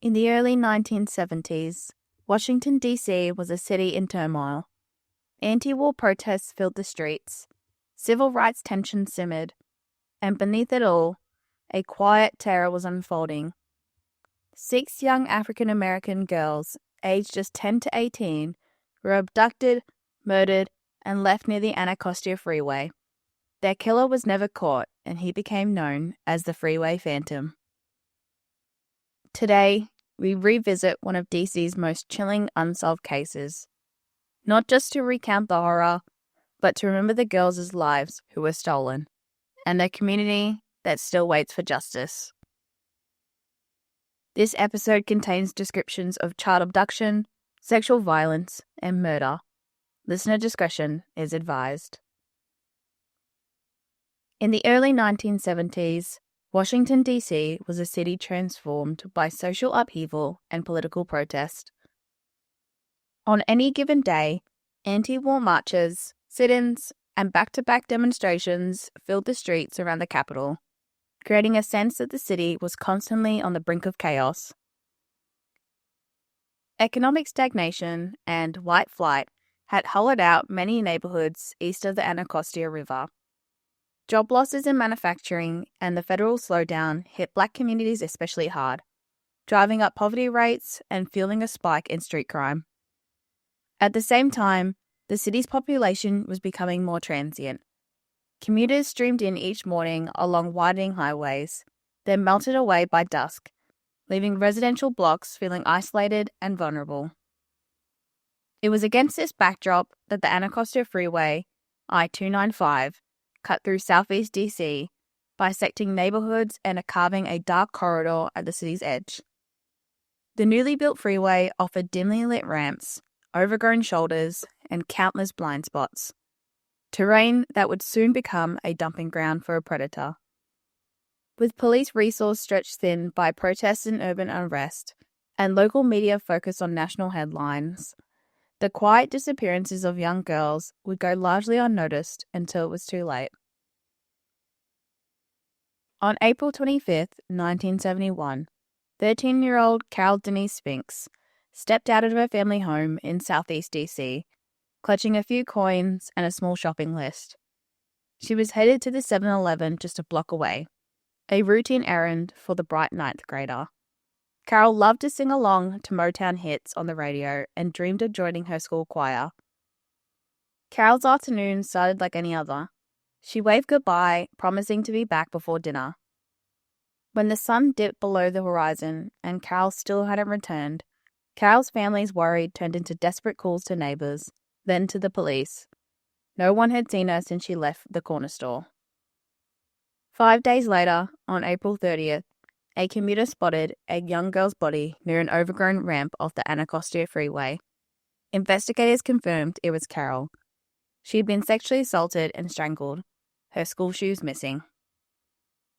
In the early 1970s, Washington, D.C. was a city in turmoil. Anti-war protests filled the streets, civil rights tension simmered, and beneath it all, a quiet terror was unfolding. 6 young African-American girls, aged just 10 to 18, were abducted, murdered, and left near the Anacostia Freeway. Their killer was never caught, and he became known as the Freeway Phantom. Today, we revisit one of DC's most chilling unsolved cases, not just to recount the horror, but to remember the girls' lives who were stolen, and the community that still waits for justice. This episode contains descriptions of child abduction, sexual violence, and murder. Listener discretion is advised. In the early 1970s, Washington, D.C. was a city transformed by social upheaval and political protest. On any given day, anti-war marches, sit-ins, and back-to-back demonstrations filled the streets around the capital, creating a sense that the city was constantly on the brink of chaos. Economic stagnation and white flight had hollowed out many neighborhoods east of the Anacostia River. Job losses in manufacturing and the federal slowdown hit black communities especially hard, driving up poverty rates and fueling a spike in street crime. At the same time, the city's population was becoming more transient. Commuters streamed in each morning along widening highways, then melted away by dusk, leaving residential blocks feeling isolated and vulnerable. It was against this backdrop that the Anacostia Freeway, I-295, cut through southeast DC, bisecting neighborhoods and carving a dark corridor at the city's edge. The newly built freeway offered dimly lit ramps, overgrown shoulders, and countless blind spots, terrain that would soon become a dumping ground for a predator. With police resource stretched thin by protests and urban unrest, and local media focused on national headlines, the quiet disappearances of young girls would go largely unnoticed until it was too late. On April 25, 1971, 13-year-old Carol Denise Spinks stepped out of her family home in southeast DC, clutching a few coins and a small shopping list. She was headed to the 7-Eleven just a block away, a routine errand for the bright 9th grader. Carol loved to sing along to Motown hits on the radio and dreamed of joining her school choir. Carol's afternoon started like any other. She waved goodbye, promising to be back before dinner. When the sun dipped below the horizon and Carol still hadn't returned, Carol's family's worry turned into desperate calls to neighbors, then to the police. No one had seen her since she left the corner store. 5 days later, on April 30th, a commuter spotted a young girl's body near an overgrown ramp off the Anacostia Freeway. Investigators confirmed it was Carol. She had been sexually assaulted and strangled, her school shoes missing.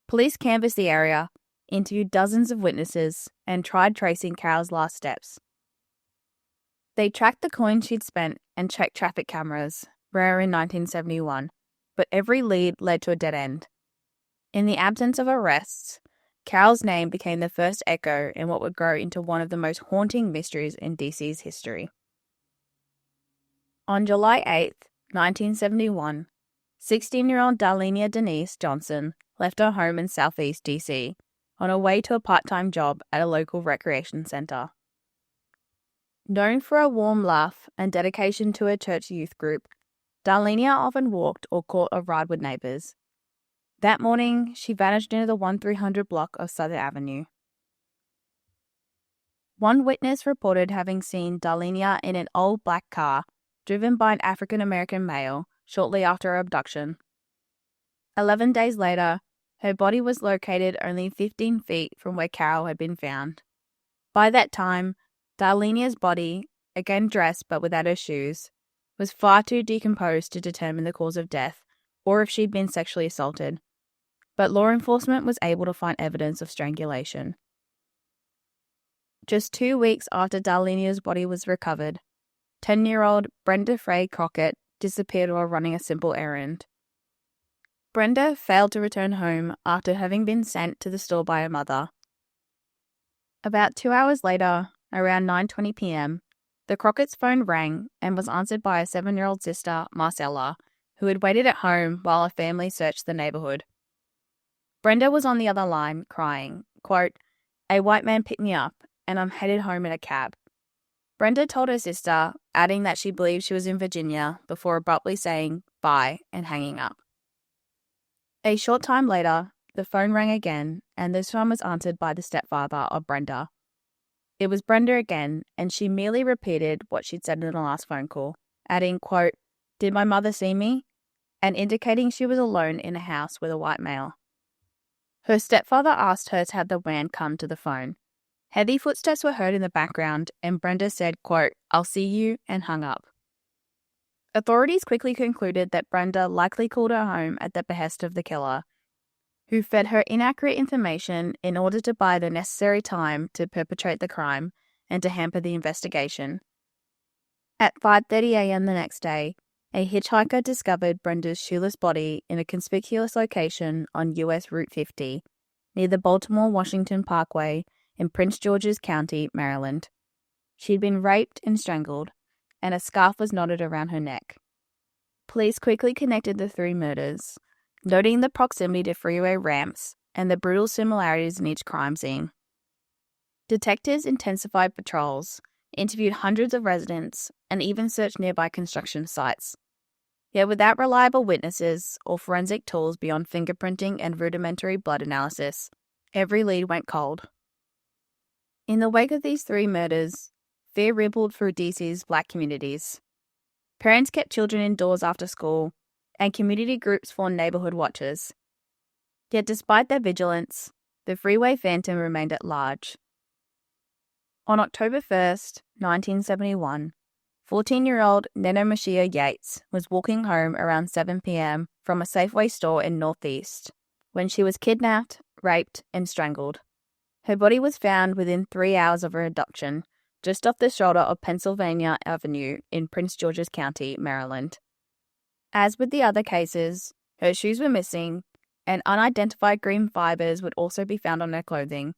Police canvassed the area, interviewed dozens of witnesses, and tried tracing Carol's last steps. They tracked the coins she'd spent and checked traffic cameras, rare in 1971, but every lead led to a dead end. In the absence of arrests, Carol's name became the first echo in what would grow into one of the most haunting mysteries in DC's history. On July 8, 1971, 16-year-old Darlenia Denise Johnson left her home in southeast DC on her way to a part-time job at a local recreation center. Known for a warm laugh and dedication to her church youth group, Darlenia often walked or caught a ride with neighbors. That morning, she vanished into the 1300 block of Southern Avenue. One witness reported having seen Darlenia in an old black car driven by an African-American male shortly after her abduction. 11 days later, her body was located only 15 feet from where Carol had been found. By that time, Darlenia's body, again dressed but without her shoes, was far too decomposed to determine the cause of death or if she'd been sexually assaulted. But law enforcement was able to find evidence of strangulation. Just 2 weeks after Darlenia's body was recovered, 10-year-old Brenda Frey Crockett disappeared while running a simple errand. Brenda failed to return home after having been sent to the store by her mother. About 2 hours later, around 9:20 p.m., the Crockett's phone rang and was answered by a 7-year-old sister, Marcella, who had waited at home while her family searched the neighborhood. Brenda was on the other line, crying, quote, "A white man picked me up, and I'm headed home in a cab." Brenda told her sister, adding that she believed she was in Virginia, before abruptly saying bye and hanging up. A short time later, the phone rang again, and this time was answered by the stepfather of Brenda. It was Brenda again, and she merely repeated what she'd said in the last phone call, adding, quote, "Did my mother see me?" and indicating she was alone in a house with a white male. Her stepfather asked her to have the man come to the phone. Heavy footsteps were heard in the background, and Brenda said, quote, "I'll see you," and hung up. Authorities quickly concluded that Brenda likely called her home at the behest of the killer, who fed her inaccurate information in order to buy the necessary time to perpetrate the crime and to hamper the investigation. At 5:30 a.m. the next day, a hitchhiker discovered Brenda's shoeless body in a conspicuous location on US Route 50, near the Baltimore-Washington Parkway in Prince George's County, Maryland. She'd been raped and strangled, and a scarf was knotted around her neck. Police quickly connected the 3 murders, noting the proximity to freeway ramps and the brutal similarities in each crime scene. Detectives intensified patrols, interviewed hundreds of residents, and even searched nearby construction sites. Yet without reliable witnesses or forensic tools beyond fingerprinting and rudimentary blood analysis, every lead went cold. In the wake of these 3 murders, fear rippled through DC's black communities. Parents kept children indoors after school, and community groups formed neighborhood watches. Yet despite their vigilance, the Freeway Phantom remained at large. On October 1st, 1971, 14-year-old Anacostia Yates was walking home around 7 p.m. from a Safeway store in Northeast when she was kidnapped, raped, and strangled. Her body was found within 3 hours of her abduction, just off the shoulder of Pennsylvania Avenue in Prince George's County, Maryland. As with the other cases, her shoes were missing, and unidentified green fibers would also be found on her clothing.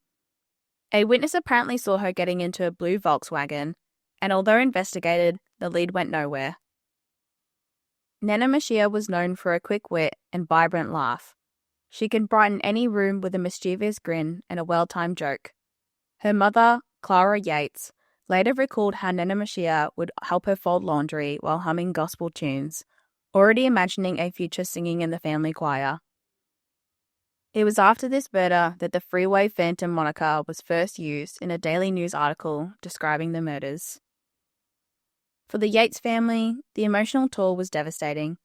A witness apparently saw her getting into a blue Volkswagen, and although investigated, the lead went nowhere. Anacostia was known for a quick wit and vibrant laugh. She could brighten any room with a mischievous grin and a well-timed joke. Her mother, Clara Yates, later recalled how Anacostia would help her fold laundry while humming gospel tunes, already imagining a future singing in the family choir. It was after this murder that the Freeway Phantom moniker was first used in a Daily News article describing the murders. For the Yates family, the emotional toll was devastating.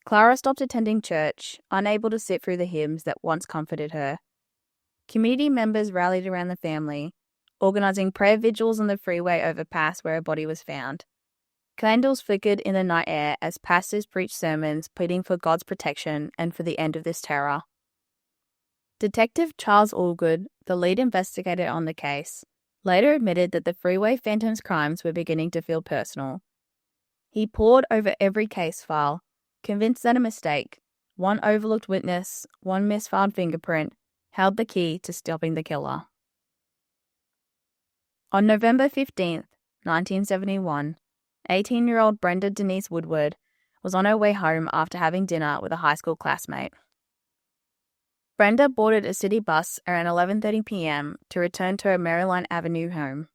Clara stopped attending church, unable to sit through the hymns that once comforted her. Community members rallied around the family, organising prayer vigils on the freeway overpass where her body was found. Candles flickered in the night air as pastors preached sermons pleading for God's protection and for the end of this terror. Detective Charles Allgood, the lead investigator on the case, later admitted that the Freeway Phantom's crimes were beginning to feel personal. He pored over every case file, convinced that a mistake, one overlooked witness, one misfiled fingerprint, held the key to stopping the killer. On November 15th, 1971, 18-year-old Brenda Denise Woodward was on her way home after having dinner with a high school classmate. Brenda boarded a city bus around 11:30 p.m. to return to her Maryland Avenue home.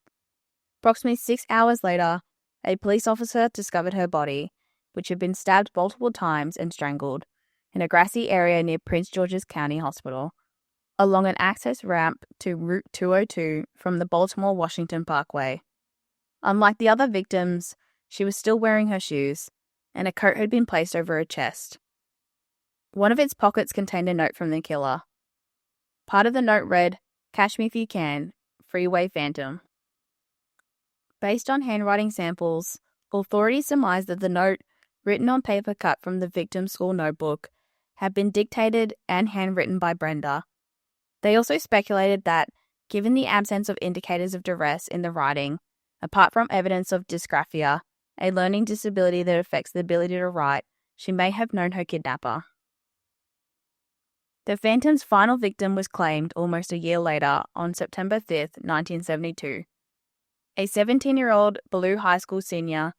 Approximately 6 hours later, a police officer discovered her body, which had been stabbed multiple times and strangled, in a grassy area near Prince George's County Hospital, along an access ramp to Route 202 from the Baltimore-Washington Parkway. Unlike the other victims, she was still wearing her shoes, and a coat had been placed over her chest. One of its pockets contained a note from the killer. Part of the note read, "Catch me if you can, Freeway Phantom." Based on handwriting samples, authorities surmised that the note, written on paper cut from the victim's school notebook, had been dictated and handwritten by Brenda. They also speculated that, given the absence of indicators of duress in the writing, apart from evidence of dysgraphia, a learning disability that affects the ability to write, she may have known her kidnapper. The Phantom's final victim was claimed almost a year later on September 5th, 1972. A 17-year-old Ballou High School senior,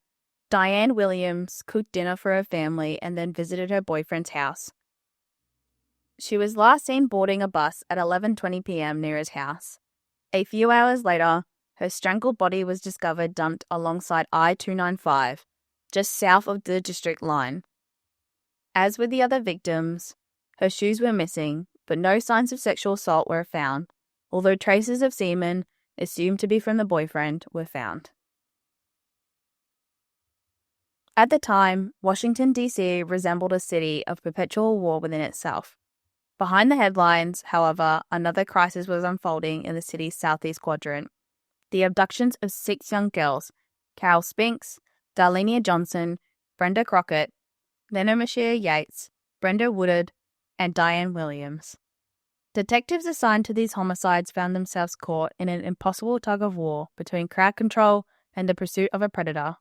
Diane Williams, cooked dinner for her family and then visited her boyfriend's house. She was last seen boarding a bus at 11:20 p.m. near his house. A few hours later, her strangled body was discovered dumped alongside I-295, just south of the district line. As with the other victims, her shoes were missing, but no signs of sexual assault were found, although traces of semen, assumed to be from the boyfriend, were found. At the time, Washington, D.C. resembled a city of perpetual war within itself. Behind the headlines, however, another crisis was unfolding in the city's southeast quadrant. The abductions of 6 young girls, Carol Spinks, Darlenia Johnson, Brenda Crockett, Anacostia Yates, Brenda Woodard, and Diane Williams. Detectives assigned to these homicides found themselves caught in an impossible tug-of-war between crowd control and the pursuit of a predator.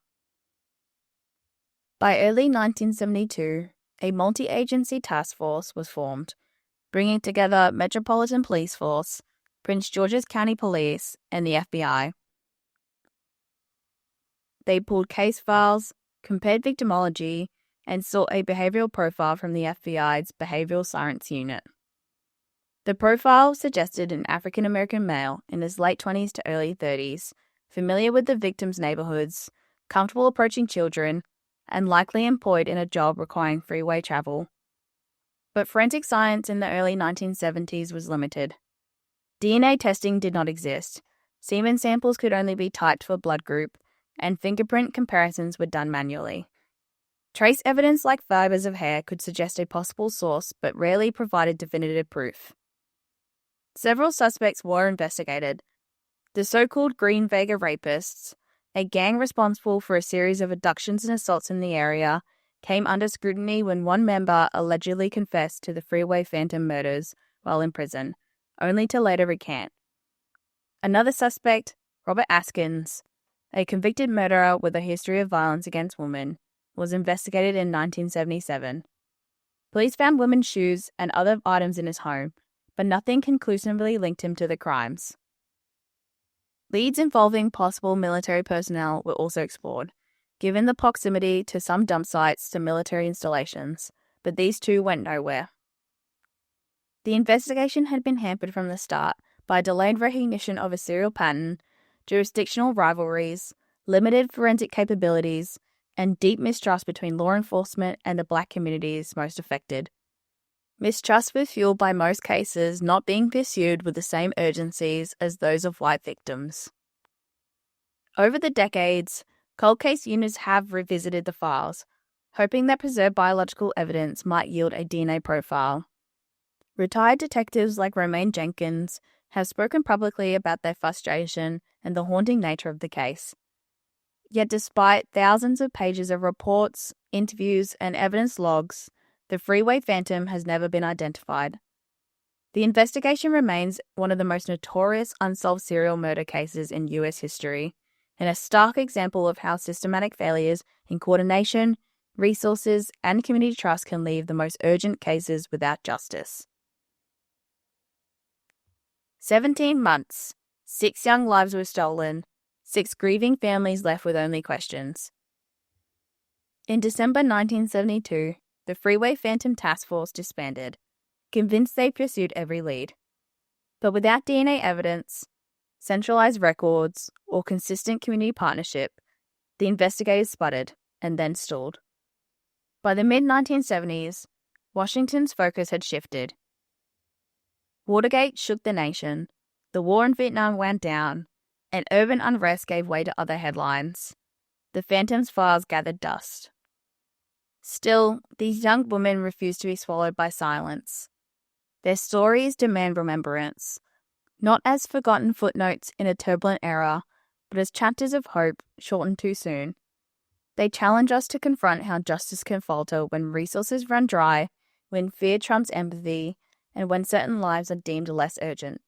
By early 1972, a multi-agency task force was formed, bringing together Metropolitan Police Force, Prince George's County Police, and the FBI. They pulled case files, compared victimology, and sought a behavioral profile from the FBI's Behavioral Science Unit. The profile suggested an African-American male in his late 20s to early 30s, familiar with the victim's neighborhoods, comfortable approaching children, and likely employed in a job requiring freeway travel. But forensic science in the early 1970s was limited. DNA testing did not exist, semen samples could only be typed for blood group, and fingerprint comparisons were done manually. Trace evidence like fibers of hair could suggest a possible source but rarely provided definitive proof. Several suspects were investigated. The so-called Green Vega rapists, a gang responsible for a series of abductions and assaults in the area, came under scrutiny when one member allegedly confessed to the Freeway Phantom murders while in prison, only to later recant. Another suspect, Robert Askins, a convicted murderer with a history of violence against women, was investigated in 1977. Police found women's shoes and other items in his home, but nothing conclusively linked him to the crimes. Leads involving possible military personnel were also explored, given the proximity to some dump sites to military installations, but these too went nowhere. The investigation had been hampered from the start by delayed recognition of a serial pattern, jurisdictional rivalries, limited forensic capabilities, and deep mistrust between law enforcement and the black communities most affected. Mistrust was fueled by most cases not being pursued with the same urgencies as those of white victims. Over the decades, cold case units have revisited the files, hoping that preserved biological evidence might yield a DNA profile. Retired detectives like Romaine Jenkins have spoken publicly about their frustration and the haunting nature of the case. Yet despite thousands of pages of reports, interviews, and evidence logs, the Freeway Phantom has never been identified. The investigation remains one of the most notorious unsolved serial murder cases in US history, and a stark example of how systematic failures in coordination, resources, and community trust can leave the most urgent cases without justice. 17 months, 6 young lives were stolen, 6 grieving families left with only questions. In December 1972, the Freeway Phantom Task Force disbanded, convinced they pursued every lead. But without DNA evidence, centralized records, or consistent community partnership, the investigators sputtered and then stalled. By the mid-1970s, Washington's focus had shifted. Watergate shook the nation, the war in Vietnam wound down, and urban unrest gave way to other headlines. The Phantom's files gathered dust. Still, these young women refused to be swallowed by silence. Their stories demand remembrance, not as forgotten footnotes in a turbulent era, but as chapters of hope shortened too soon. They challenge us to confront how justice can falter when resources run dry, when fear trumps empathy, and when certain lives are deemed less urgent.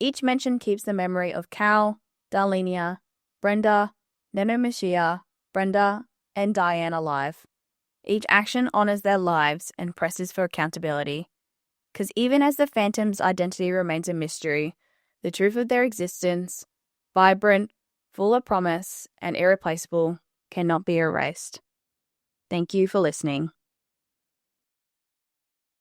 Each mention keeps the memory of Carol, Darlenia, Brenda, Anacostia, Brenda, and Diane alive. Each action honors their lives and presses for accountability. Because even as the Phantom's identity remains a mystery, the truth of their existence, vibrant, full of promise, and irreplaceable, cannot be erased. Thank you for listening.